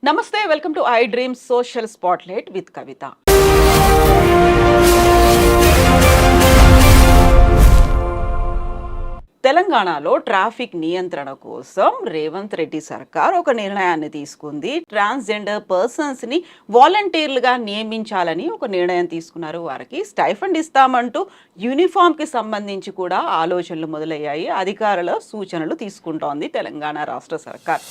నమస్తే, welcome to I Dream Social Spotlight with Kavitha. తెలంగాణలో traffic నియంత్రణ కోసం రేవంత్ రెడ్డి సర్కార్ ఒక నిర్ణయాన్ని తీసుకుంది. ట్రాన్స్జెండర్ పర్సన్స్ ని వాలంటీర్లుగా నియమించాలని ఒక నిర్ణయం తీసుకున్నారు. వారికి స్టైఫండ్ ఇస్తామంటూ యూనిఫామ్ కి సంబంధించి కూడా ఆలోచనలు మొదలయ్యాయి. అధికారుల సూచనలు తీసుకుంటోంది తెలంగాణ రాష్ట్ర సర్కార్.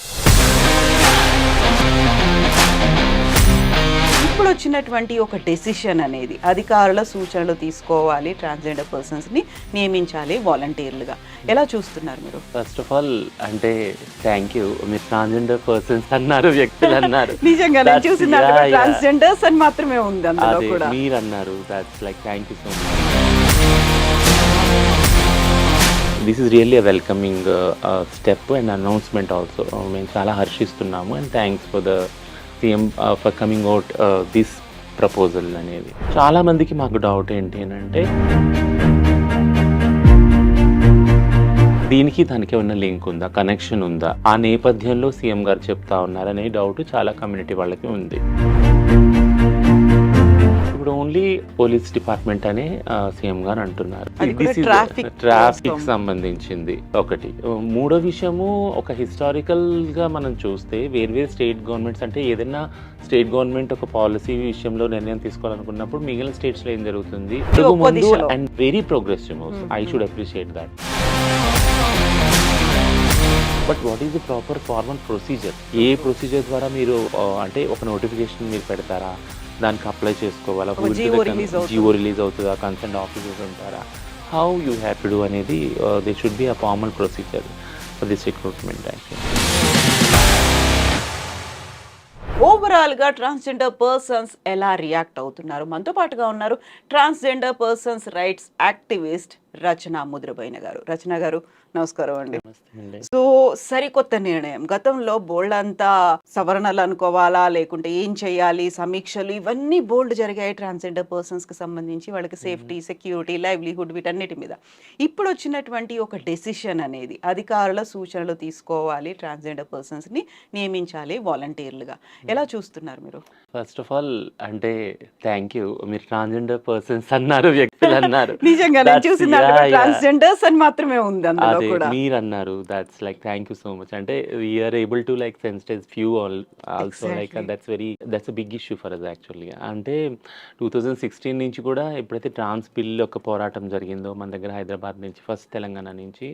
ఇప్పుడు వచ్చినటువంటి ఒక డెసిషన్ అనేది అధికారుల సూచనలు తీసుకోవాలి, ట్రాన్స్జెండర్ పర్సన్స్ని నియమించాలి వాలంటీర్లుగా. ఎలా చూస్తున్నారు మీరు? ఫస్ట్ ఆఫ్ ఆల్ అంటే థ్యాంక్ యూ. మీరు ట్రాన్స్జెండర్ పర్సన్స్ అన్నారు, వ్యక్తులు అన్నారు. నిజంగా నేను చూసిన ట్రాన్స్జెండర్స్ అని మాత్రమే ఉంది అందులో కూడా. మీరు అన్నారు, that's like thank you so much. This is really a welcoming step and announcement also. మేము చాలా హర్షిస్తున్నాము and thanks for the CM for coming out this proposal అనేది. చాలా మందికి మాకు డౌట్ ఏంటి అని అంటే దీనికి దానికి ఉన్న లింక్ ఉందా, కనెక్షన్ ఉందా, ఆ నేపథ్యంలో సీఎం గారు చెప్తా ఉన్నారనే డౌట్ చాలా కమ్యూనిటీ వాళ్ళకి ఉంది. ఇప్పుడు ఓన్లీ పోలీస్ డిపార్ట్మెంట్ అనే సీఎం గారు అంటున్నారు. ట్రాఫిక్ సంబంధించింది ఒకటి. మూడో విషయము, ఒక హిస్టారికల్ గా మనం చూస్తే వేర్వేరు స్టేట్ గవర్నమెంట్స్ అంటే ఏదైనా స్టేట్ గవర్నమెంట్ ఒక పాలసీ విషయంలో నిర్ణయం తీసుకోవాలనుకున్నప్పుడు మిగిలిన స్టేట్స్ లో ఏం జరుగుతుంది and very progressive. I should appreciate that. But what is the proper formal procedure? A procedure ద్వారా మీరు అంటే ఒక నోటిఫికేషన్ మీరు పెడతారా, దానికి అప్లై చేసుకోవాలా, జియో రిలీజ్ అవుతుందా, కన్సర్న్ ఆఫీసర్స్ ఉంటారా, how you have to do అనేది they should be a formal procedure for this recruitment actually. Overall గా ట్రాన్స్జెండర్ పర్సన్స్ ఎలా రియాక్ట్ అవుతున్నారు? మనతో పాటుగా ఉన్నారు transgender persons rights activist Rachana Mudraboina గారు. రచన గారు నమస్కారం అండి. సో సరికొత్త నిర్ణయం, గతంలో బోల్డ్ అంతా సవరణలు అనుకోవాలా లేకుంటే ఏం చేయాలి, సమీక్షలు ఇవన్నీ బోల్డ్ జరిగాయి ట్రాన్స్జెండర్ పర్సన్స్ కి సంబంధించి. వాళ్ళకి సేఫ్టీ, సెక్యూరిటీ, లైవ్లీహుడ్ వీటన్నిటి మీద. ఇప్పుడు వచ్చినటువంటి ఒక డెసిషన్ అనేది అధికారుల సూచనలు తీసుకోవాలి, ట్రాన్స్జెండర్ పర్సన్స్ ని నియమించాలి వాలంటీర్లుగా. ఎలా చూస్తున్నారు మీరు? ఫస్ట్ ఆఫ్ ఆల్ అంటే థ్యాంక్ యూ. మీరు ట్రాన్స్జెండర్ పర్సన్స్ అన్నారు, వ్యక్తులు అన్నారు. నిజంగా నేను చూసిన ట్రాన్స్జెండర్స్ అని మాత్రమే ఉంది అందులో కూడా. మీరు అన్నారు, that's like thank you so much. అంటే we are able to like sensitize few also like that's big issue for us actually. అంటే 2016 నుంచి కూడా ఎప్పుడైతే ట్రాన్స్ బిల్ ఒక పోరాటం జరిగిందో మన దగ్గర హైదరాబాద్ నుంచి, ఫస్ట్ తెలంగాణ నుంచి,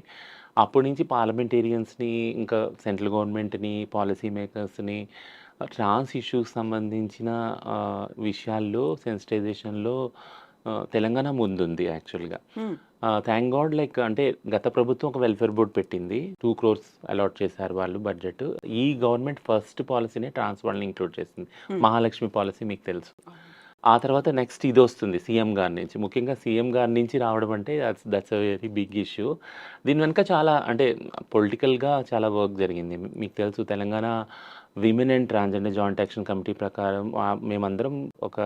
అప్పటి నుంచి పార్లమెంటేరియన్స్ని, ఇంకా సెంట్రల్ గవర్నమెంట్ని, పాలసీ మేకర్స్ని ట్రాన్స్ ఇష్యూస్ సంబంధించిన విషయాల్లో సెన్సిటైజేషన్లో తెలంగాణ ముందుంది యాక్చువల్గా. Thank God. లైక్ అంటే గత ప్రభుత్వం ఒక వెల్ఫేర్ బోర్డ్ పెట్టింది, 2 crores అలాట్ చేశారు వాళ్ళు బడ్జెట్. ఈ గవర్నమెంట్ ఫస్ట్ పాలసీనే ట్రాన్స్ వాళ్ళని ఇంక్లూడ్ చేసింది, మహాలక్ష్మి పాలసీ మీకు తెలుసు. ఆ తర్వాత నెక్స్ట్ ఇది వస్తుంది సీఎం గారి నుంచి. ముఖ్యంగా సీఎం గారి నుంచి రావడం అంటే that's a very big issue. దీని వెనుక చాలా అంటే పొలిటికల్గా చాలా వర్క్ జరిగింది. మీకు తెలుసు Telangana women and transgender joint action committee ప్రకారం మేమందరం ఒక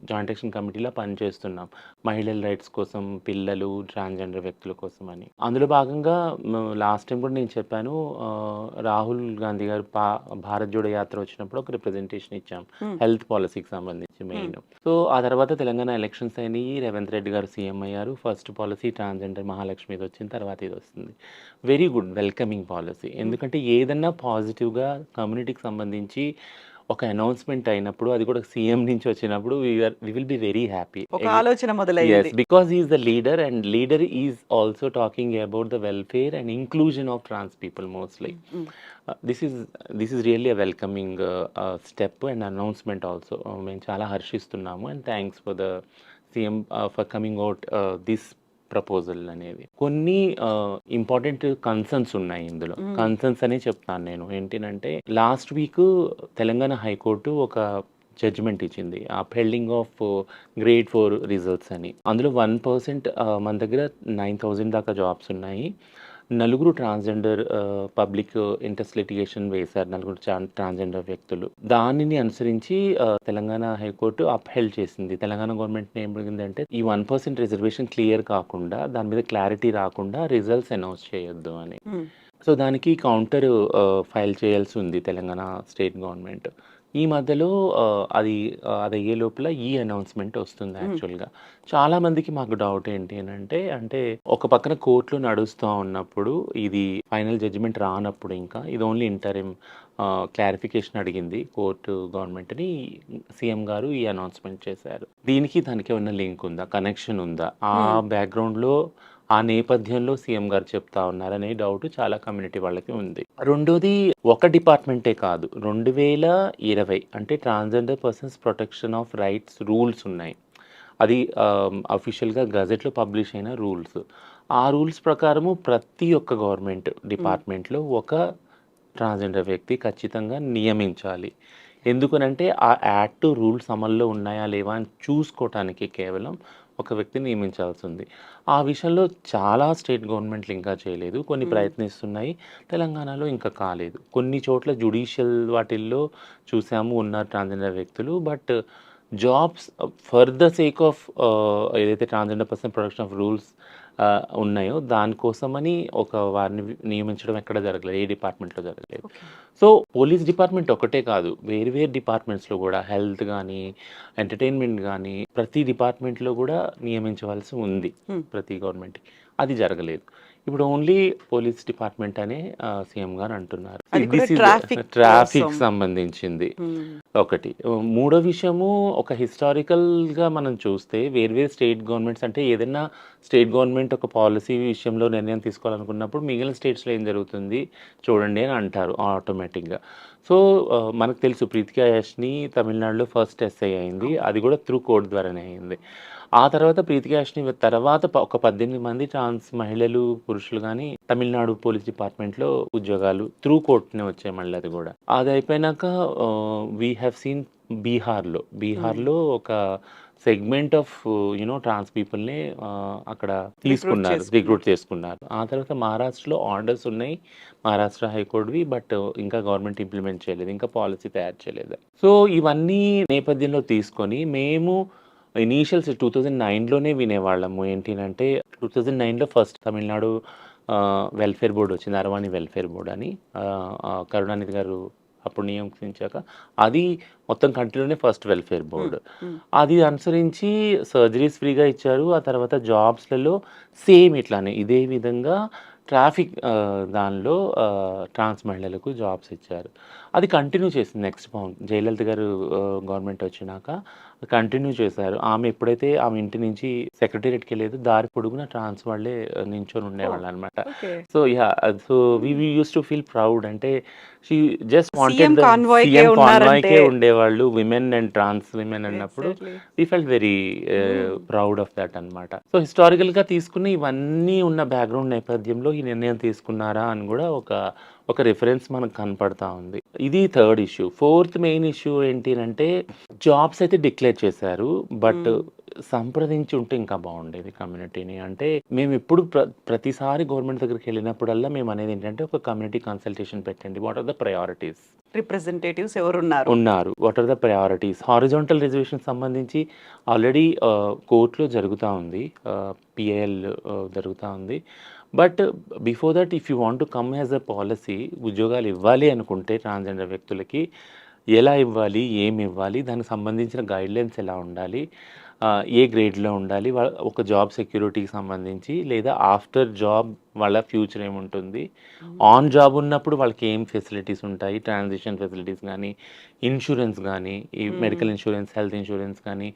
జాయింట్ యాక్షన్ కమిటీలో పనిచేస్తున్నాం మహిళల రైట్స్ కోసం, పిల్లలు, ట్రాన్స్జెండర్ వ్యక్తుల కోసం అని. అందులో భాగంగా లాస్ట్ టైం కూడా నేను చెప్పాను, రాహుల్ గాంధీ గారు భారత్ జోడో యాత్ర వచ్చినప్పుడు ఒక రిప్రజెంటేషన్ ఇచ్చాం హెల్త్ పాలసీకి సంబంధించి మెయిన్. సో ఆ తర్వాత తెలంగాణ ఎలక్షన్స్ అయినాయి, రేవంత్ రెడ్డి గారు సీఎం అయ్యారు. ఫస్ట్ పాలసీ ట్రాన్స్జెండర్ మహాలక్ష్మి ఇది వచ్చిన తర్వాత ఇది వస్తుంది. Very good, welcoming policy. ఎందుకంటే ఏదన్నా పాజిటివ్గా కమ్యూనిటీకి సంబంధించి ఒక అనౌన్స్మెంట్ అయినప్పుడు, అది కూడా సీఎం నుంచి వచ్చినప్పుడు we will be very happy. ఒక ఆలోచన మొదలైంది. Because he is the leader and leader is also talking about the welfare and inclusion of trans people mostly. This is really a welcoming step and announcement also. మేము చాలా హర్షిస్తున్నాము and thanks for the CM for coming out this proposal అనేది. కొన్ని important concerns ఉన్నాయి ఇందులో. Concerns అని చెప్తాను నేను. ఏంటంటే లాస్ట్ వీక్ తెలంగాణ హైకోర్టు ఒక జడ్జిమెంట్ ఇచ్చింది, అప్హెల్డింగ్ ఆఫ్ గ్రేడ్ 4 రిజల్ట్స్ అని. అందులో 1% మన దగ్గర 9,000 దాకా జాబ్స్ ఉన్నాయి. 4 ట్రాన్స్జెండర్ పబ్లిక్ ఇంట్రెస్ట్ లిటిగేషన్ వేశారు, 4 ట్రాన్స్జెండర్ వ్యక్తులు. దానిని అనుసరించి తెలంగాణ హైకోర్టు అప్హెల్డ్ చేసింది. తెలంగాణ గవర్నమెంట్ ఏం జరిగిందంటే ఈ 1% రిజర్వేషన్ క్లియర్ కాకుండా, దాని మీద క్లారిటీ రాకుండా రిజల్ట్స్ అనౌన్స్ చేయొద్దు అని. సో దానికి కౌంటర్ ఫైల్ చేయాల్సి ఉంది తెలంగాణ స్టేట్ గవర్నమెంట్. ఈ మధ్యలో అది అయ్యే లోపల ఈ అనౌన్స్‌మెంట్ వస్తుంది యాక్చువల్‌గా. చాలా మందికి మాకు డౌట్ ఏంటి అనంటే, అంటే ఒక పక్కన కోర్ట్‌లో నడుస్తా ఉన్నప్పుడు, ఇది ఫైనల్ జడ్జిమెంట్ రానప్పుడు ఇంకా ఇది ఓన్లీ ఇంటరిమ్ క్లారిఫికేషన్ అడిగింది కోర్టు గవర్నమెంట్‌ని. సీఎం గారు ఈ అనౌన్స్‌మెంట్ చేశారు. దీనికి దానికి ఏమన్నా లింక్ ఉందా? కనెక్షన్ ఉందా? ఆ బ్యాక్‌గ్రౌండ్‌లో ఆ నేపథ్యంలో సీఎం గారు చెప్తా ఉన్నారనే డౌట్ చాలా కమ్యూనిటీ వాళ్ళకి ఉంది. రెండోది ఒక డిపార్ట్మెంటే కాదు. 2020 అంటే transgender persons protection of rights rules ఉన్నాయి. అది అఫీషియల్‌గా గజెట్‌లో పబ్లిష్ అయిన రూల్స్. ఆ రూల్స్ ప్రకారము ప్రతి ఒక్క గవర్నమెంట్ డిపార్ట్మెంట్‌లో ఒక ట్రాన్స్‌జెండర్ వ్యక్తి ఖచ్చితంగా నియమించాలి. ఎందుకనంటే ఆ యాక్ట్ రూల్స్ అమల్లో ఉన్నాయా లేవా అని చూసుకోవటానికి కేవలం ఒక వ్యక్తిని నియమించాల్సి ఉంది. ఆ విషయంలో చాలా స్టేట్ గవర్నమెంట్లు ఇంకా చేయలేదు. కొన్ని ప్రయత్నిస్తున్నాయి. తెలంగాణలో ఇంకా కాలేదు. కొన్ని చోట్ల జ్యుడిషియల్ వాటిల్లో చూసాము ఉన్నారు ట్రాన్స్‌జెండర్ వ్యక్తులు. But jobs for the sake of ఏదైతే transgender person protection of rules ఉన్నాయో దానికోసమని వారిని నియమించడం ఎక్కడ జరగలేదు. ఏ డిపార్ట్మెంట్‌లో జరగలేదు. సో పోలీస్ డిపార్ట్మెంట్ ఒకటే కాదు. వేరు వేరు డిపార్ట్మెంట్స్‌లో కూడా హెల్త్ గానీ, ఎంటర్‌టైన్‌మెంట్ గానీ ప్రతి డిపార్ట్మెంట్‌లో కూడా నియమించవలసి ఉంది ప్రతి గవర్నమెంట్‌కి. అది జరగలేదు. ఇప్పుడు ఓన్లీ పోలీస్ డిపార్ట్మెంట్ అనే సీఎం గారు అంటున్నారు. అది కూడా ట్రాఫిక్ కోసం. సంబంధించింది ఒకటి. మూడో విషయము ఒక హిస్టారికల్‌గా మనం చూస్తే వేర్వేరు స్టేట్ గవర్నమెంట్స్ అంటే ఏదైనా స్టేట్ గవర్నమెంట్ ఒక పాలసీ విషయంలో నిర్ణయం తీసుకోవాలనుకున్నప్పుడు మిగిలిన స్టేట్స్‌లో ఏం జరుగుతుంది చూడండి అని అంటారు ఆటోమేటిక్‌గా. సో మనకు తెలుసు ప్రీతికా యాష్‌ని తమిళనాడులో ఫస్ట్ ఎస్ఐ అయింది. అది కూడా త్రూ కోర్ట్ ద్వారానే అయింది. ఆ తర్వాత ప్రీతికా యాష్‌ని తర్వాత ఒక 18 మంది ట్రాన్స్ మహిళలు, పురుషులు గానీ తమిళనాడు పోలీస్ డిపార్ట్మెంట్‌లో ఉద్యోగాలు త్రూ కోర్ట్‌నే వచ్చాయి మళ్ళీ అది గూడా. అది అయిపోయినాక వి హావ్ సీన్ బీహార్‌లో ఒక సెగ్మెంట్ ఆఫ్ ట్రాన్స్ పీపుల్‌ని అక్కడ తీసుకున్నారు. రిక్రూట్ చేసుకున్నారు. ఆ తర్వాత మహారాష్ట్రలో ఆర్డర్స్ ఉన్నాయి. మహారాష్ట్ర హైకోర్ట్‌వి. బట్ ఇంకా గవర్నమెంట్ ఇంప్లిమెంట్ చేయలేదు. ఇంకా పాలసీ తయారు చేయలేదు. సో ఇవన్నీ నేపథ్యంలో తీసుకొని మేము ఇనీషియల్స్ 2009లోనే వినేవాళ్ళము. ఏంటినంటే 2009లో ఫస్ట్ తమిళనాడు వెల్ఫేర్ బోర్డ్ వచ్చింది. అరవాణి వెల్ఫేర్ బోర్డ్ అని. కరుణానిధి గారు అప్పుడు నియమించాక అది మొత్తం కంట్రీలోనే ఫస్ట్ వెల్ఫేర్ బోర్డ్. అది అనుసరించి సర్జరీస్ ఫ్రీగా ఇచ్చారు. ఆ తర్వాత జాబ్స్‌లలో సేమ్ ఇట్లానే ఇదే విధంగా ట్రాఫిక్ దానిలో ట్రాన్స్ మహిళలకు జాబ్స్ ఇచ్చారు. అది కంటిన్యూ చేసింది నెక్స్ట్ జయలలిత గారు గవర్నమెంట్ వచ్చినాక కంటిన్యూ చేశారు. ఆమె ఎప్పుడైతే ఆమె ఇంటి నుంచి సెక్రటేరియట్‌కి వెళ్ళేదో దారి పొడుగునా ట్రాన్స్ వాళ్ళే నించొని ఉండేవాళ్ళనమాట. So so we used to feel proud. అంటే she just wanted CM the కాన్వాయ్‌కే సీఎం ఉన్నారంటే కాన్వాయ్‌కే ఉండేవాళ్ళు. విమెన్ అండ్ ట్రాన్స్ విమెన్ అన్నప్పుడు exactly. We felt very proud of that అనమాట. సో హిస్టారికల్‌గా తీసుకుని ఇవన్నీ ఉన్న బ్యాక్‌గ్రౌండ్ నేపథ్యంలో ఈ నిర్ణయం తీసుకున్నారా అని కూడా ఒక రిఫరెన్స్ మనకు కనపడతా ఉంది. ఇది third issue. Fourth main issue ఏంటి అంటే జాబ్స్ అయితే డిక్లేర్ చేశారు. బట్ సంప్రదించి ఉంటే ఇంకా బాగుండేది కమ్యూనిటీని. అంటే మేము ఎప్పుడు ప్రతిసారి గవర్నమెంట్ దగ్గరికి వెళ్ళినప్పుడల్లా మేము అనేది ఏంటంటే ఒక కమ్యూనిటీ కన్సల్టేషన్ పెట్టండి. What are the priorities representatives ఎవరున్నారు? What are the priorities? Horizontal reservation సంబంధించి ఆల్రెడీ కోర్టులో జరుగుతూ ఉంది. పిఐఎల్ జరుగుతూ ఉంది. But before that if you want to come as a policy ఉద్యోగాలు ఇవ్వాలి అనుకుంటే ట్రాన్స్జెండర్ వ్యక్తులకి ఎలా ఇవ్వాలి, ఏమి ఇవ్వాలి, దానికి సంబంధించిన గైడ్లైన్స్ ఎలా ఉండాలి, ఏ గ్రేడ్లో ఉండాలి, ఒక జాబ్ సెక్యూరిటీకి సంబంధించి లేదా ఆఫ్టర్ జాబ్ వాళ్ళ ఫ్యూచర్ ఏముంటుంది, ఆన్ జాబ్ ఉన్నప్పుడు వాళ్ళకి ఏం ఫెసిలిటీస్ ఉంటాయి, ట్రాన్సిషన్ ఫెసిలిటీస్ కానీ, ఇన్సూరెన్స్ కానీ, ఈ మెడికల్ ఇన్సూరెన్స్, హెల్త్ ఇన్సూరెన్స్ కానీ,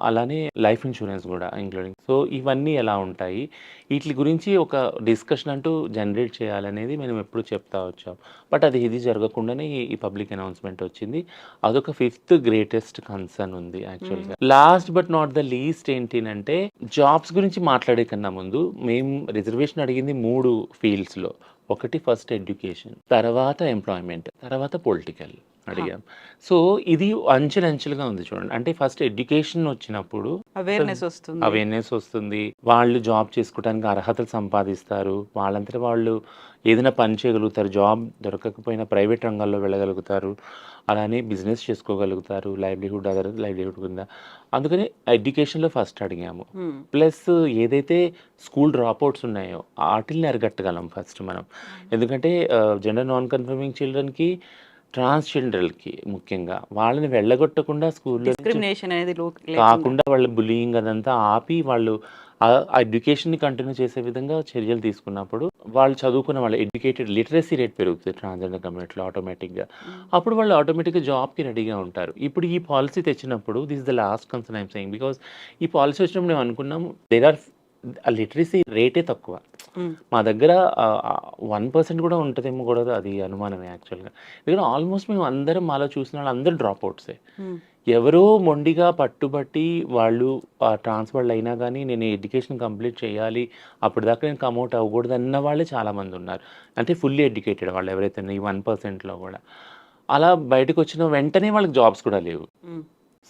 అలానే లైఫ్ ఇన్సూరెన్స్ కూడా ఇంక్లూడింగ్. సో ఇవన్నీ ఎలా ఉంటాయి, వీటి గురించి ఒక డిస్కషన్ అంటూ జనరేట్ చేయాలనేది మేము ఎప్పుడు చెప్తా వచ్చాం. బట్ ఇది జరగకుండానే ఈ పబ్లిక్ అనౌన్స్మెంట్ వచ్చింది. అదొక ఫిఫ్త్ గ్రేటెస్ట్ కన్సర్న్ ఉంది యాక్చువల్గా. Last but not the least ఏంటినంటే జాబ్స్ గురించి మాట్లాడే కన్నా ముందు మేము రిజర్వేషన్ అడిగింది 3 ఫీల్డ్స్లో. ఒకటి ఫస్ట్ ఎడ్యుకేషన్, తర్వాత ఎంప్లాయ్మెంట్, తర్వాత పొలిటికల్. అడిగాం. సో ఇది అంచెలంచెలుగా ఉంది చూడండి. అంటే ఫస్ట్ ఎడ్యుకేషన్ వచ్చినప్పుడు అవేర్నెస్ వస్తుంది. అవేర్నెస్ వస్తుంది. వాళ్ళు జాబ్ చేసుకోవడానికి అర్హతలు సంపాదిస్తారు. వాళ్ళంతట వాళ్ళు ఏదైనా పని చేయగలుగుతారు. జాబ్ దొరకకపోయినా ప్రైవేట్ రంగాల్లో వెళ్ళగలుగుతారు. అలానే బిజినెస్ చేసుకోగలుగుతారు. లైవ్లీహుడ్ అదర్ లైవ్లీహుడ్ కింద. అందుకని ఎడ్యుకేషన్‌లో ఫస్ట్ అడిగాము. హ్మ్. ప్లస్ ఏదైతే స్కూల్ డ్రాప్ అవుట్స్ ఉన్నాయో ఆటిల్ని అరికట్టగలం ఫస్ట్ మనం. ఎందుకంటే జెండర్ నాన్ కన్ఫర్మింగ్ చిల్డ్రన్‌కి, ట్రాన్స్‌జెండర్‌లకి ముఖ్యంగా వాళ్ళని వెళ్ళగొట్టకుండా స్కూల్‌లో నుంచి డిస్క్రిమినేషన్ అనేది లేకుండా. కాకుండా వాళ్ళ బుల్లీయింగ్ అదంతా ఆపి వాళ్ళు ఆ ఎడ్యుకేషన్‌ని కంటిన్యూ చేసే విధంగా చర్యలు తీసుకున్నప్పుడు వాళ్ళు చదువుకున్న వాళ్ళు ఎడ్యుకేటెడ్ లిటరసీ రేట్ పెరుగుతుంది ట్రాన్స్‌జెండర్ కమ్యూనిటీలో ఆటోమేటిక్‌గా. అప్పుడు వాళ్ళు ఆటోమేటిక్‌గా జాబ్‌కి రెడీగా ఉంటారు. ఇప్పుడు ఈ పాలిసీ తెచ్చినప్పుడు this is the last concern I'm saying. Because ఈ పాలిసీ వచ్చినప్పుడు మేము అనుకున్నాం దేర్ ఆర్ ఆ లిటరసీ రేటే తక్కువ. హ్మ్. మా దగ్గర 1% కూడా ఉంటదేమో కూడా అది అనుమానమే యాక్చువల్‌గా. ఎందుకంటే ఆల్మోస్ట్ మేము అందరం మాలో చూసిన వాళ్ళందరూ డ్రాప్ అవుట్సే. హ్మ్. ఎవరో మొండిగా పట్టుబట్టి వాళ్ళు ట్రాన్స్ వాళ్ళు అయినా గానీ నేను ఎడ్యుకేషన్ కంప్లీట్ చేయాలి. అప్పటిదాకా నేను కమౌట్ అవ్వకూడదన్న వాళ్ళే చాలామంది ఉన్నారు. అంటే ఫుల్లీ ఎడ్యుకేటెడ్ వాళ్ళు ఎవరైతే ఉన్నారో ఈ 1%లో కూడా. అలా బయటకొచ్చిన వెంటనే వాళ్ళకి జాబ్స్ కూడా లేవు. హ్మ్.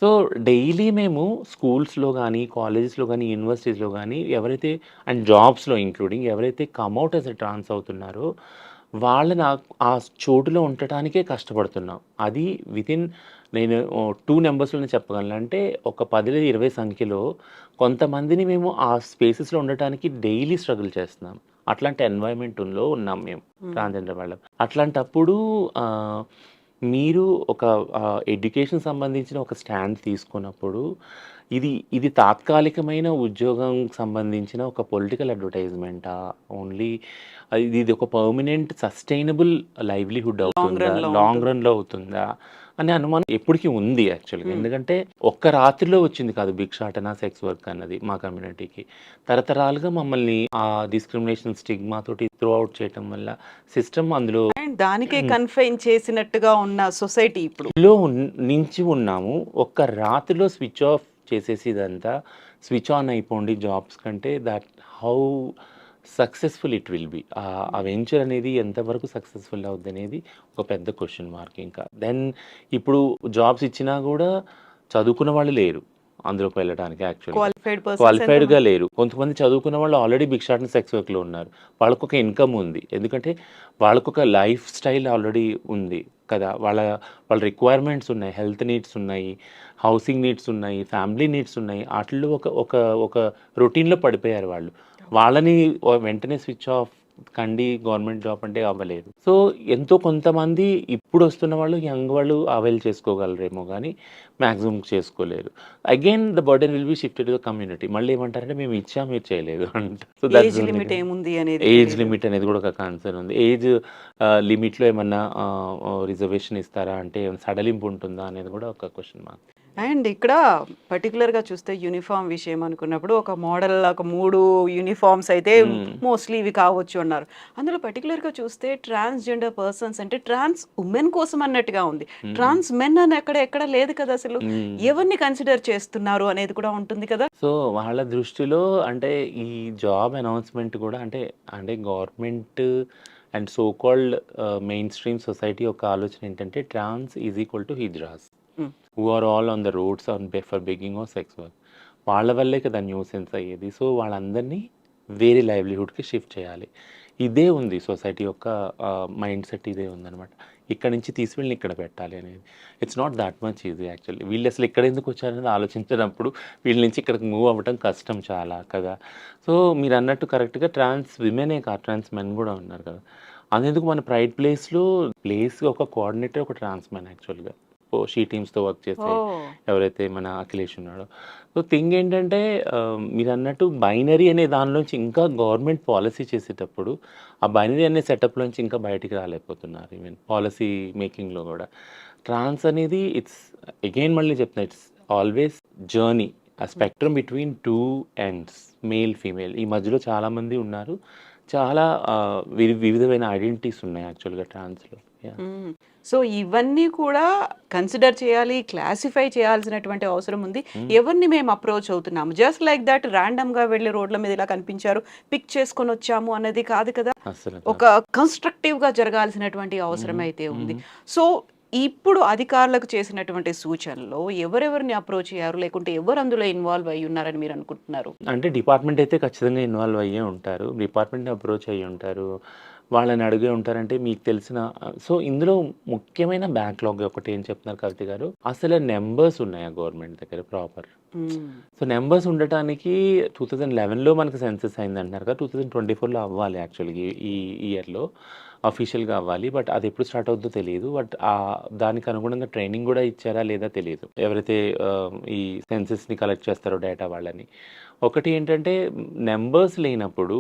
సో, డైలీ మేము స్కూల్స్‌లో గానీ, కాలేజెస్‌లో గానీ, యూనివర్సిటీస్‌లో గానీ ఎవరైతే అండ్ జాబ్స్‌లో ఇంక్లూడింగ్ ఎవరైతే కమ్ ఔట్ యాస్ ఎ ట్రాన్స్ అవుతున్నారో వాళ్ళని ఆ చోటులో ఉండటానికే కష్టపడుతున్నాం. అది వితిన్ నేను 2 నంబర్స్‌లోనే చెప్పగలను. అంటే ఒక 10-20 సంఖ్యలో కొంతమందిని మేము ఆ స్పేసెస్‌లో ఉండటానికి డైలీ స్ట్రగుల్ చేస్తున్నాం. అట్లాంటి ఎన్వైర్న్‌మెంట్‌లో ఉన్నాం మేము హ్మ్. ట్రాన్స్‌జెండర్ వాళ్ళం. అట్లాంటప్పుడు ఆహ్, మీరు ఒక ఎడ్యుకేషన్ సంబంధించిన ఒక స్టాండ్ తీసుకున్నప్పుడు ఇది తాత్కాలికమైన ఉద్యోగం సంబంధించిన ఒక పొలిటికల్ అడ్వర్టైజ్‌మెంటా? ఓన్లీ ఇది ఒక పర్మనెంట్ సస్టైనబుల్ లైవ్లీహుడ్ లాంగ్ అవుతుందా? రన్‌లో లాంగ్ ఉంటుంది. రన్‌లో అవుతుందా? అనే అనుమానం ఎప్పటికి ఉంది యాక్చువల్‌గా. హ్మ్. ఎందుకంటే ఒక్క రాత్రిలో వచ్చింది కాదు భిక్షాటన, సెక్స్ వర్క్ అన్నది మా కమ్యూనిటీకి. తరతరాలుగా మమ్మల్ని ఆ డిస్క్రిమినేషన్ స్టిగ్మా తోటి త్రో ఔట్ చేయటం వల్ల సిస్టమ్ అందులో అండ్ దానికే కన్ఫైన్ చేసినట్టుగా ఉన్న సొసైటీ ఇప్పుడు. లో నించి ఉన్నాము. ఒక్క రాత్రిలో స్విచ్ ఆఫ్ చేసేసి ఇదంతా స్విచ్ ఆన్ అయిపోండి జాబ్స్ కంటే how successful it will be. ఆ వెంచర్ అనేది ఎంతవరకు సక్సెస్‌ఫుల్ అవుద్దనేది ఒక పెద్ద క్వెషన్ మార్క్ ఇంకా. దెన్ ఇప్పుడు జాబ్స్ ఇచ్చినా గూడా చదువుకున్న వాళ్ళు లేరు అందులోకి వెళ్ళడానికి యాక్చువల్‌గా. క్వాలిఫైడ్ పర్సన్స్ క్వాలిఫైడ్‌గా ఎంతమంది? లేరు. కొంతమంది చదువుకున్న వాళ్ళు ఆల్రెడీ భిక్షాటన సెక్స్ వర్క్‌లో ఉన్నారు. వాళ్ళకొక ఇన్‌కమ్ ఉంది. ఎందుకంటే వాళ్ళకొక లైఫ్ స్టైల్ ఆల్రెడీ ఉంది కదా! వాళ్ళ రిక్వైర్మెంట్స్ ఉన్నాయి. హెల్త్ నీడ్స్ ఉన్నాయి. హౌసింగ్ నీడ్స్ ఉన్నాయి. ఫ్యామిలీ నీడ్స్ ఉన్నాయి. ఆటిల్లో ఒక ఒక ఒక రొటీన్‌లో పడిపోయారు వాళ్ళు. వాళ్ళని వెంటనే స్విచ్ ఆఫ్ కండి గవర్నమెంట్ జాబ్ అంటే అవ్వలేదు. సో, ఎంతో కొంతమంది ఇప్పుడొస్తున్న వాళ్ళు యంగ్ వాళ్ళు అవైల్ చేసుకోగలరేమో గానీ మాక్సిమం చేసుకోలేరు. Again the burden will be shifted to the community. మళ్ళీ ఏమంటారంటే మేము ఇచ్చాం మీరు చేయలేదు అంట. So that's age the only limit thing. ఏముంది అనేది ఏజ్ తెలీదు. లిమిట్ అనేది కూడా ఒక కన్సర్న్ ఉంది. ఏజ్ లిమిట్‌లో ఏమన్నా రిజర్వేషన్ ఇస్తారా? అంటే ఏమైనా సడలింపు ఉంటుందా? అనేది కూడా ఒక క్వెషన్ మార్క్. అండ్ ఇక్కడ పర్టిక్యులర్‌గా చూస్తే యూనిఫార్మ్ విషయం అనుకున్నప్పుడు ఒక మోడల్ ఒక 3 యూనిఫార్మ్స్ అయితే హ్మ్. మోస్ట్‌లీ ఇవి కావచ్చు అన్నారు. అందులో పర్టిక్యులర్‌గా చూస్తే ట్రాన్స్‌జెండర్ పర్సన్స్ అంటే ట్రాన్స్ వుమెన్ కోసం అన్నట్టుగా ఉంది. హ్మ్. ట్రాన్స్ మెన్ అని ఎక్కడ లేదు కదా అసలు. హ్మ్. ఎవరిని కన్సిడర్ చేస్తున్నారు అనేది కూడా ఉంటుంది కదా! సో, వాళ్ళ దృష్టిలో అంటే ఈ జాబ్ అనౌన్స్‌మెంట్ కూడా అంటే గవర్నమెంట్ అండ్ సో కాల్డ్ మెయిన్ స్ట్రీమ్ సొసైటీ యొక్క ఆలోచన ఏంటంటే trans is equal to hijras. Hmm. Who are all on the roads for begging or sex work. వాళ్ళ వల్లే కదా న్యూసెన్స్ అయ్యేది. సో, వాళ్ళందరినీ వేరే లైవ్లీహుడ్‌కి షిఫ్ట్ చేయాలి. ఇదే ఉంది సొసైటీ యొక్క మైండ్ సెట్ ఇదే ఉందనమాట. ఇక్కడి నుంచి తీసుకెళ్ళి ఇక్కడ పెట్టాలి అనేది. It's not that much easy actually. వీళ్ళు అసలు ఇక్కడెందుకు వచ్చారనేది ఆలోచించినప్పుడు వీళ్ళ నుంచి ఇక్కడికి మూవ్ అవ్వటం కష్టం చాలా కదా! సో, మీరన్నట్టు కరెక్ట్‌గా ట్రాన్స్ విమెనే కాదు ట్రాన్స్ మెన్ కూడా ఉన్నారు కదా! అంతెందుకు మన ప్రైడ్ ప్లేస్‌కి ఒక కోఆర్డినేటర్ ఒక ట్రాన్స్ మెన్ యాక్చువల్‌గా. షీ టీమ్స్‌తో వర్క్ చేసే ఓహ్! ఎవరైతే మన అఖిలేష్ ఉన్నాడో. సో, థింగ్ ఏంటంటే మీరన్నట్టు బైనరీ అనే దానిలోంచి ఇంకా గవర్నమెంట్ పాలిసీ చేసేటప్పుడు, ఆ బైనరీ అనే సెటప్‌లోంచి ఇంకా బయటికి రాలేకపోతున్నారు. ఈవెన్ పాలిసీ మేకింగ్‌లో గూడా. ట్రాన్స్ అనేది అగైన్ మళ్ళీ చెప్తున్నా ఇట్స్ ఆల్వేస్ జర్నీ. ఆ spectrum between 2 ends male, female. ఈ మధ్యలో చాలామంది ఉన్నారు. చాలా వివిధమైన ఐడెంటిటీస్ ఉన్నాయి యాక్చువల్‌గా ట్రాన్స్‌లో. యాహ్! హ్మ్. సో, ఇవన్నీ కూడా కన్సిడర్ చేయాలి, క్లాసిఫై చేయాల్సినటువంటి అవసరం ఉంది. హ్మ్. ఎవరిని మేము అప్రోచ్ అవుతున్నాము. జస్ట్ లైక్ దట్ రాండమ్‌గా వెళ్లి రోడ్ల మీద ఇలా కనిపించారు, పిక్ చేసుకొనొచ్చాము అన్నది కాదు కదా! అస్సలు ఒక కాదు. కన్‌స్ట్రక్టివ్‌గా జరగాల్సినటువంటి అవసరం హుహు. అయితే ఉంది. హుహు. సో, ఇప్పుడు అధికారులకు చేసినటువంటి సూచనలో ఎవరెవరిని అప్రోచ్ అయ్యారు? లేకుంటే ఎవరు అందులో ఇన్వాల్వ్ అయ్యి ఉన్నారని మీరు అనుకుంటున్నారు? అంటే డిపార్ట్మెంట్ అయితే ఖచ్చితంగా ఇన్వాల్వ్ అయ్యే ఉంటారు. డిపార్ట్మెంట్‌ని అప్రోచ్ అయ్యి ఉంటారు. వాళ్ళని అడిగే ఉంటారంటే మీకు తెలిసిన సో, ఇందులో ముఖ్యమైన బ్యాక్‌లాగ్ ఒకటి ఏం చెప్తున్నారు కవిత గారు, అసలు నంబర్స్ ఉన్నాయా గవర్నమెంట్ దగ్గర ప్రాపర్? హ్మ్. సో, నంబర్స్ ఉండటానికి 2011లో మనకు సెన్సస్ అయిందంటున్నారు కదా! 2024లో అవ్వాలి యాక్చువల్‌గా ఈ ఇయర్‌లో అఫీషియల్‌గా అవ్వాలి. బట్ అది ఎప్పుడు స్టార్ట్ అవుద్దో తెలీదు. బట్ దానికి అనుగుణంగా ట్రైనింగ్ గూడా ఇచ్చారా లేదా తెలీదు. ఎవరైతే ఈ సెన్సస్‌ని కలెక్ట్ చేస్తారో డేటా వాళ్ళని. ఒకటి ఏంటంటే నంబర్స్ లేనప్పుడు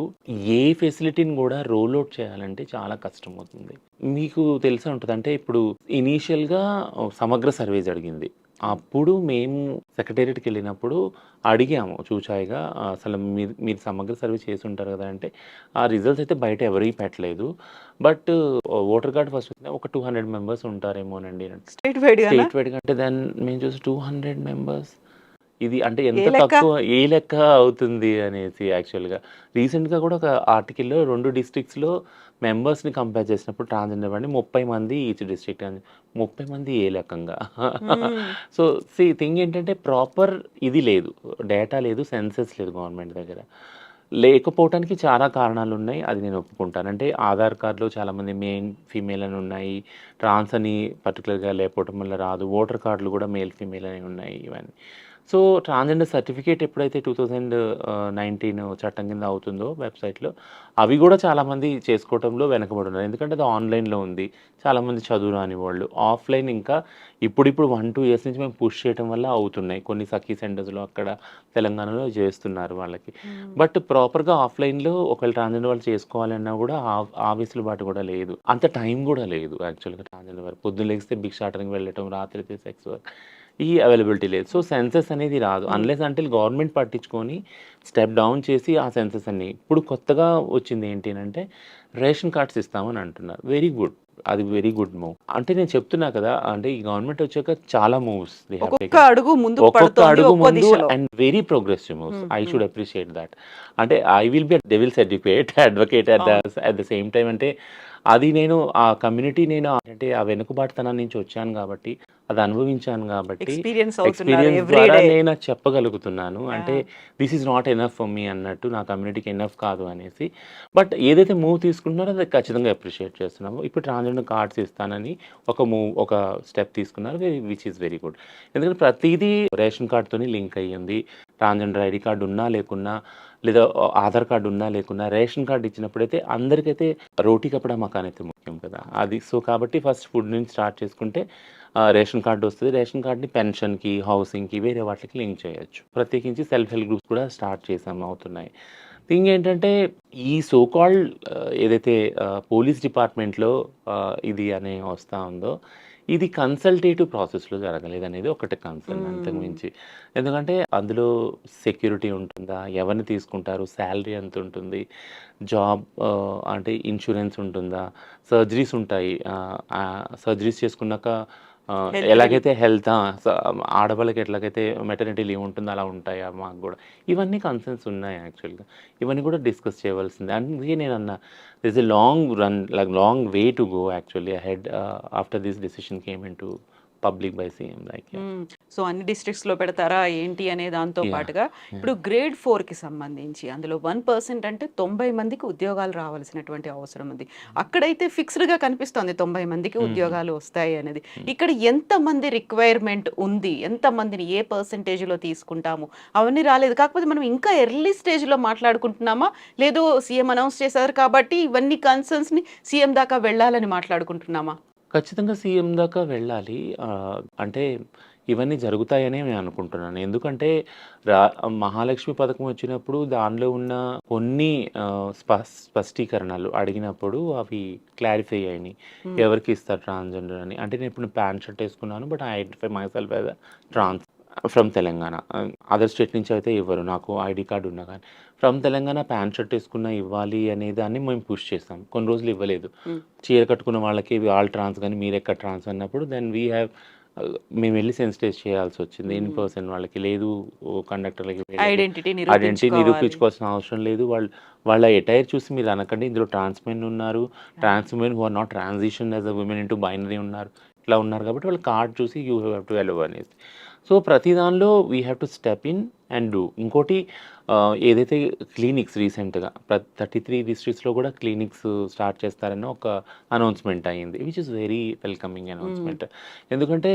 ఏ ఫెసిలిటీని గూడా రోల్ ఔట్ చేయాలంటే చాలా కష్టమవుతుంది. మీకు తెలిసే ఉంటది. అంటే ఇప్పుడు ఇనీషియల్‌గా సమగ్ర సర్వే జరిగింది. అప్పుడు మేము సెక్రటేరియట్‌కెళ్ళినప్పుడు అడిగాము చూచాయిగా అసలు మీరు మీరు సమగ్ర సర్వే చేసుంటారు గదా! అంటే ఆ రిజల్ట్స్ అయితే బయట ఎవరియి పెట్టలేదు. బట్ ఓటర్ కార్డ్ ఫస్ట్ ఒక 200 మెంబర్స్ ఉంటారేమోనండి అన్నట్టు. స్టేట్ వైడ్‌గానా? స్టేట్ వైడ్‌గా అంటే దెన్ మేము చూసి 200 మెంబర్స్ ఇది అంటే ఏ ఎంత లెక్క? తక్కువ ఏ లెక్క అవుతుంది అనేసి యాక్చువల్‌గా. రీసెంట్‌గా కూడా ఒక ఆర్టికల్‌లో 2 డిస్ట్రిక్ట్స్‌లో మెంబర్స్‌ని కంపేర్ చేసినప్పుడు ట్రాన్స్‌జెండర్ వాడిని 30 మంది ఈచ్ డిస్ట్రిక్ట్ అని. 30 మంది ఏ లెక్కంగా. హ్మ్. సో, థింగ్ ఏంటంటే ప్రాపర్ ఇది లేదు. డేటా లేదు. సెన్సస్ లేదు గవర్నమెంట్ దగ్గర. లేకపోవటానికి చాలా కారణాలున్నాయి. అది నేను ఒప్పుకుంటాను. అంటే ఆధార్ కార్డ్‌లో చాలామంది మేల్, ఫీమేల్ అని ఉన్నాయి. ట్రాన్స్ అని పర్టిక్యులర్‌గా లేకపోవటం వల్ల రాదు. ఓటర్ కార్డ్‌లు కూడా మేల్, ఫీమేల్ అని ఉన్నాయి ఇవన్నీ. సో, ట్రాన్స్‌జెండర్ సర్టిఫికేట్ ఎప్పుడైతే 2019 చట్టం కింద అవుతుందో వెబ్‌సైట్‌లో, అవి గూడా చాలామంది చేసుకోవటంలో వెనకబడున్నారు. ఎందుకంటే అది ఆన్‌లైన్‌లో ఉంది. చాలామంది చదువు రాని వాళ్ళు. ఆఫ్‌లైన్ ఇంకా ఇప్పుడిప్పుడు 1, 2 ఇయర్స్ నుంచి మేము పుష్ చేయటం వల్ల అవుతున్నాయి. కొన్ని సఖీ సెంటర్స్‌లో అక్కడ తెలంగాణలో చేస్తున్నారు వాళ్ళకి. హ్మ్. బట్ ప్రాపర్‌గా ఆఫ్‌లైన్‌లో ఒకవేళ ట్రాన్స్‌జెండర్ వాళ్ళు చేసుకోవాలన్నా గూడా ఆ వెసులుబాటు గూడా లేదు. అంత టైం గూడా లేదు యాక్చువల్‌గా ట్రాన్స్‌జెండర్ వారు. పొద్దున్న లెగిస్తే భిక్షాటనకి వెళ్ళటం, రాత్రి అయితే సెక్స్ వర్క్. ఈ అవైలబిలిటీ లేదు. సో, సెన్సస్ అనేది రాదు. హ్మ్. అన్‌లెస్ అంటిల్ గవర్నమెంట్ పట్టించుకొని స్టెప్ డౌన్ చేసి ఆ సెన్సస్ అన్ని ఇప్పుడు కొత్తగా వచ్చింది ఏంటి అనంటే రేషన్ కార్డ్స్ ఇస్తామని అంటున్నారు. Very good. అది వెరీ గుడ్ మూవ్. అంటే నేను చెప్తున్నా కదా! అంటే ఈ గవర్నమెంట్ వచ్చాక చాలా మూవ్స్ దే హావ్ ఒక్కొక్క టేకెన్. అడుగు ముందుకు ఒక్కొక్క పడుతోంది అడుగు ఒక్కో ముందు దిశలో. And very progressive moves. Hmm. I hmm. Should appreciate that. అంటే I will be devil's advocate అవును. అట్ ద సేమ్ టైమ్ అంటే అది నేను ఆ కమ్యూనిటీ నేను అంటే ఆ వెనుకబాటుతనం నుంచి వచ్చాను కాబట్టి, అది అనుభవించాను కాబట్టి, ఎక్స్‌పీరియన్స్ అవుతున్నారు ఎక్స్‌పీరియన్స్ ఎవ్రీ ద్వారా డే. నేను అది చెప్పగలుగుతున్నాను. అంటే yeah! This is not enough for me అన్నట్టు నా కమ్యూనిటీకి ఎనఫ్ కాదు అనేసి. బట్ ఏదైతే మూవ్ తీసుకుంటున్నారో అది ఖచ్చితంగా అప్రిషియేట్ చేస్తున్నాము. ఇప్పుడు ట్రాన్స్‌జెండర్ కార్డ్స్ ఇస్తానని ఒక స్టెప్ తీసుకున్నారు. Which is very good. ఎందుకంటే ప్రతీదీ రేషన్ కార్డ్‌తోని లింక్ అయ్యింది. ట్రాన్స్‌జెండర్ ఐడీ కార్డ్ ఉన్నా లేకున్నా లేదా ఆధార్ కార్డ్ ఉన్నా లేకున్నా రేషన్ కార్డ్ ఇచ్చినప్పుడైతే అందరికైతే రోటీ కపడా మకాన్ అయితే ముఖ్యం కదా! అది సో, కాబట్టి ఫస్ట్ ఫుడ్ నుంచి స్టార్ట్ చేసుకుంటే రేషన్ కార్డ్ వస్తది. రేషన్ కార్డ్‌ని పెన్షన్‌కి, హౌసింగ్‌కి వేరే వాటికి లింక్ చేయొచ్చు. ప్రత్యేకించి సెల్ఫ్ హెల్ప్ గ్రూప్స్ కూడా స్టార్ట్ చేసాము అవుతున్నాయి. థింగ్ ఏంటంటే ఈ సో కాల్డ్ ఏదైతే పోలీస్ డిపార్ట్మెంట్‌లో ఇది అనే వస్తా ఉందో ఇది కన్సల్టేటివ్ ప్రాసెస్‌లో జరగలేదనేది ఒకటి కన్సర్న్ అంతకు హ్మ్. మించి. ఎందుకంటే అందులో సెక్యూరిటీ ఉంటుందా? ఎవరిని తీసుకుంటారు? సాలరీ ఎంతుంటుంది? జాబ్ అంటే ఇన్స్యూరెన్స్ ఉంటుందా? సర్జరీస్ ఉంటాయి. సర్జరీస్ చేసుకున్నాక హెల్త్ ఎలాగైతే హెల్త్ ఆడవాళ్ళకి ఎట్లాగైతే మెటర్నిటీ లీవ్ ఉంటుందో అలా ఉంటాయా మాకు గూడా? ఇవన్నీ కన్సర్న్స్ ఉన్నాయి యాక్చువల్‌గా. ఇవన్నీ కూడా డిస్కస్ చేయవలసిందే. అందుకే నేనన్నా this a long run like long way to go actually ahead after this decision came into public by CM like yeah! హ్మ్. సో, అన్ని డిస్ట్రిక్ట్స్‌లో పెడతారా ఏంటి అనే దాంతో యాహ్! పాటుగా యాహ్! ఇప్పుడు గ్రేడ్ 4కి సంబంధించి అందులో 1% అంటే 90 మందికి ఉద్యోగాలు రావాల్సినటువంటి అవసరం ఉంది. అక్కడైతే ఫిక్స్‌డ్‌గా కనిపిస్తోంది 90 మందికి హుహు. ఉద్యోగాలు వస్తాయి అనేది. హ్మ్. ఇక్కడ ఎంతమంది రిక్వైర్‌మెంట్ ఉంది? ఎంతమందిని ఏ పర్సెంటేజ్‌లో తీసుకుంటాము? అవన్నీ రాలేదు. కాకపోతే మనం ఇంకా ఎర్లీ స్టేజ్‌లో మాట్లాడుకుంటున్నామా? లేదు సీఎం అనౌన్స్ చేశారు కాబట్టి ఇవన్నీ కన్సర్న్స్‌ని సీఎం దాకా వెళ్ళాలని మాట్లాడుకుంటున్నామా? ఖచ్చితంగా సీఎం దాకా వెళ్ళాలి. అంటే ఇవన్నీ జరుగుతాయనే నేను అనుకుంటున్నాను. ఎందుకంటే రా మహాలక్ష్మి పథకం వచ్చినప్పుడు దానిలో ఉన్న కొన్ని స్పష్టీకరణలు అడిగినప్పుడు అవి క్లారిఫై అయినాయి. హ్మ్. ఎవరికి ఇస్తారు ట్రాన్స్‌జెండర్ అని. అంటే నేను ఇప్పుడు ప్యాంట్ షర్ట్ ఏసుకున్నాను. But I identify myself as a trans from Telangana. Other state నుంచి అయితే ఇవ్వరు. నాకు ఐడీ కార్డ్ ఉన్నా గాని. ఫ్రమ్ తెలంగాణ ప్యాంట్ షర్ట్ ఏసుకున్నా ఇవ్వాలి అనే దాన్ని మేము పుష్ చేసాం. కొన్ని రోజులు ఇవ్వలేదు. హ్మ్. చీర కట్టుకున్న వాళ్ళకి ఆల్ ట్రాన్స్ గాని మీరెక్కడ ట్రాన్స్ అన్నప్పుడు దెన్ వీ హ్యావ్ మేమెళ్లి సెన్సిటైజ్ చేయాల్సొచ్చింది. In hmm. పర్సన్ వాళ్ళకి లేదు కండక్టర్‌లకి వీళ్ళకి ఐడెంటిటీ ఐడెంటిటీ నిరూపించుకోవాలి. నిరూపించుకోవాల్సిన అవసరం లేదు. వాళ్ళ ఎటైర్ చూసి మీరు అనకండి ఇందులో ట్రాన్స్ మెన్ ఉన్నారు. Yeah! Trans women who are not transition as a women into binary ఉన్నారు. ఇట్లా ఉన్నారు కాబట్టి వాళ్ళ కార్డ్ చూసి యూ హ్యావ్ టు అలౌ అనేసి. సో ప్రతి దానిలో we have to step in and do. ఇంకోటి ఏదైతే క్లినిక్స్ రీసెంట్గా 33 డిస్ట్రిక్ట్స్లో కూడా క్లినిక్స్ స్టార్ట్ చేస్తారని ఒక అనౌన్స్మెంట్ అయ్యింది, which is very welcoming announcement. ఎందుకంటే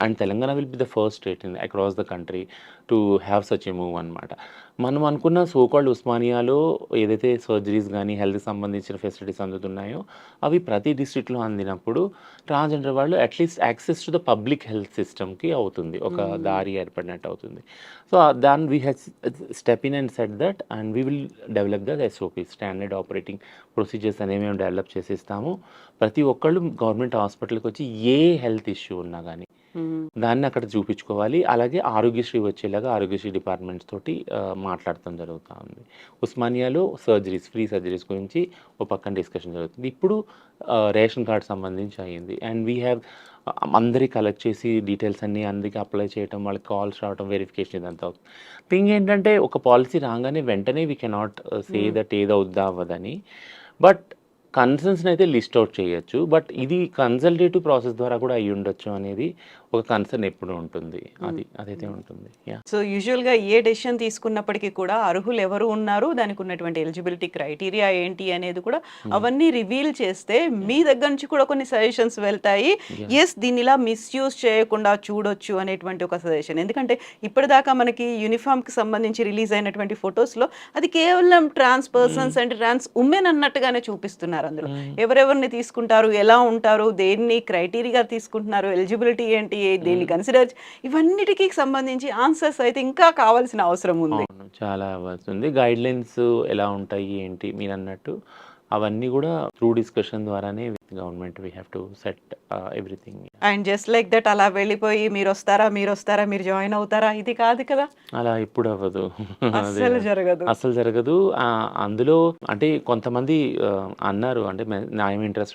and Telangana will be the first state in across the country to have such a move అనమాట. మనం అనుకున్న సోకాల్డ్ ఉస్మానియాలో ఏదైతే సర్జరీస్ కానీ హెల్త్కి సంబంధించిన ఫెసిలిటీస్ అందుతున్నాయో అవి ప్రతి డిస్ట్రిక్ట్లో అందినప్పుడు ట్రాన్స్జెండర్ వాళ్ళు at least access to the public health సిస్టమ్కి అవుతుంది, ఒక దారి ఏర్పడినట్టు అవుతుంది. సో దాని we have step in and set that and we will develop the SOP standard operating procedures అనేవి మేము డెవలప్ చేసిస్తాము. ప్రతి ఒక్కళ్ళు గవర్నమెంట్ హాస్పిటల్కి వచ్చి ఏ హెల్త్ ఇష్యూ ఉన్నా కానీ దాన్ని అక్కడ చూపించుకోవాలి. అలాగే ఆరోగ్యశ్రీ వచ్చేలాగా ఆరోగ్యశ్రీ డిపార్ట్మెంట్స్ తోటి మాట్లాడటం జరుగుతూ ఉంది. ఉస్మానియాలో సర్జరీస్ ఫ్రీ సర్జరీస్ గురించి ఒక పక్కన డిస్కషన్ జరుగుతుంది. ఇప్పుడు రేషన్ కార్డ్ సంబంధించి అయ్యింది అండ్ వీ హ్యావ్ అందరి కలెక్ట్ చేసి డీటెయిల్స్ అన్నీ అందరికీ అప్లై చేయడం, వాళ్ళకి కాల్స్ రావడం, వెరిఫికేషన్ ఇదంతా అవుతుంది. థింగ్ ఏంటంటే ఒక పాలసీ రాగానే వెంటనే వీ కెనాట్ సే దట్ ఏది అవుద్దా అవ్వదని, బట్ కన్సర్న్స్ని అయితే లిస్ట్ అవుట్ చేయొచ్చు. బట్ ఇది కన్సల్టేటివ్ ప్రాసెస్ ద్వారా కూడా అయ్యి ఉండొచ్చు అనేది ఒక కన్సర్న్ ఎప్పుడు ఉంటుంది, అదైతే ఉంటుంది. యా. సో యూజువల్గా ఏ డెసిషన్ తీసుకున్నప్పటికీ కూడా అర్హులు ఎవరు ఉన్నారు, దానికి ఉన్నటువంటి ఎలిజిబిలిటీ క్రైటీరియా ఏంటి అనేది కూడా అవన్నీ రివీల్ చేస్తే మీ దగ్గర నుంచి కూడా కొన్ని సజెషన్స్ వెళ్తాయి. ఎస్, దీన్ని ఇలా మిస్యూజ్ చేయకుండా చూడొచ్చు అనేటువంటి ఒక సజెషన్. ఎందుకంటే ఇప్పటిదాకా మనకి యూనిఫామ్కి సంబంధించి రిలీజ్ అయినటువంటి ఫొటోస్లో అది కేవలం ట్రాన్స్ పర్సన్స్ అండ్ ట్రాన్స్ ఉమెన్ అన్నట్టుగానే చూపిస్తున్నారు. అందులో ఎవరెవరిని తీసుకుంటారు, ఎలా ఉంటారు, దేన్ని క్రైటీరియా తీసుకుంటున్నారు, ఎలిజిబిలిటీ ఏంటి, దేన్ని కన్సిడర్, ఇవన్నిటికీ సంబంధించి ఆన్సర్స్ అయితే ఇంకా కావాల్సిన అవసరం ఉంది. అవును, చాలా అవ్వాల్సింది. గైడ్ లైన్స్ ఎలా ఉంటాయి ఏంటి మీరు అన్నట్టు అవన్నీ కూడా త్రూ డిస్కషన్ ద్వారానే with government we have to set everything. And just like that అలా వెళ్ళిపోయి మీరు వస్తారా మీరు జాయిన్ అవుతారా, ఇది కాదు కదా, అలా ఎప్పుడు అవ్వదు. అస్సలు జరగదు. అసలు జరగదు. అందులో అంటే కొంతమంది అన్నారు, అంటే న్యాయం ఇంట్రెస్ట్